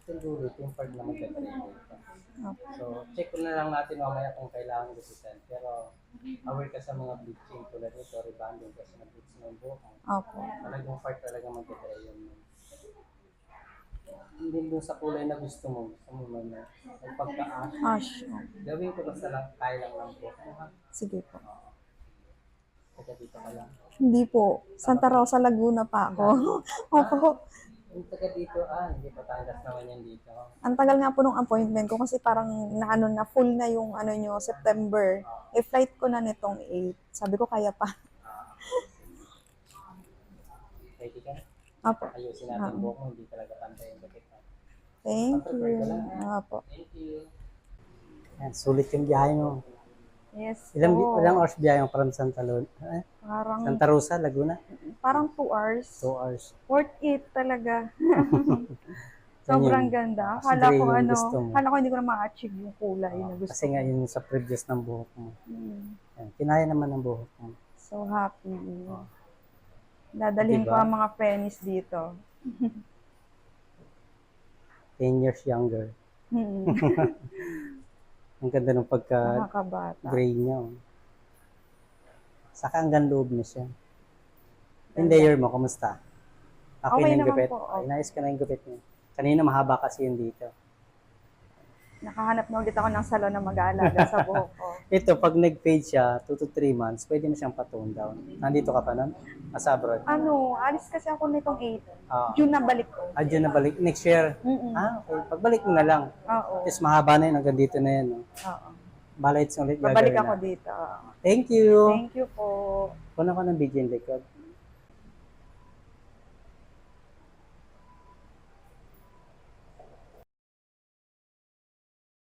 Siguro, tempered na magka-try dito. Okay. So, check ko na lang natin mamaya kung kailangan gupitan. Pero, aware ka sa mga bleaching tulad nito, rebanding kasi na-bleach ng buhok mo. Opo. Talagang part talaga magka-try yun. Hindi doon sa kulay na gusto mo. Gusto mo man na pagka-ash. Ash. Okay. Gawin ko basta lang, kaya lang ng buhok mo ha. Sige po. Kaya dito ka lang. Hindi po. Santa Rosa, Laguna pa ako. Opo. Yung taga dito, hindi Batangas naman yan dito. Ang tagal nga po nung appointment ko kasi parang naano na full na yung ano nyo, September. Flight ko na nitong 8. Sabi ko kaya pa. Ready ka? Opo. Ayusin natin buhok mo, hindi talaga pantay yung bakit. Thank you. Opo. Thank you. Yan, sulit yung biyahe mo. Yes Ilang po. oras biyahe mo from Parang, Santa Rosa, Laguna? parang 2 hours. 2 hours. Worth it talaga. Yan Sobrang yun. ganda. Kasi gray yung gusto mo. Kala ko hindi ko na ma-achieve yung kulay na gusto Kasi nga ko. yun sa previous ng buhok mo. Hmm. Yan, kinaya naman ng buhok mo. So happy. Dadalhin Diba? ko ang mga pennies dito. 10 years younger. Hmm. Ang ganda ng pagka-gray Nakakabata. niya. Saka hanggang loob na siya. Yung layer mo, kumusta? Okay Okay na yung naman gupit? po. Okay, nice ka na yung gupit niya. Kanina mahaba kasi yun dito. Nakahanap na ulit ako ng salon na mag-aalaga sa buhok ko. Ito, pag nag-fade siya, 2 to 3 months, pwede na siyang patone down. Nandito ka pa nun? Nasa abroad? Alis kasi ako nitong 8. Ah. June na balik ko. Diyan na balik. Next year? Mm-mm. Okay. Pagbalik mo na lang. Oo. Tapos mahaba na yun, hanggang dito na yun. No? Oo. Balites ulit Babalik gagawin ako na. dito. Thank you. Thank you po. Kunan ko ng video yung likod.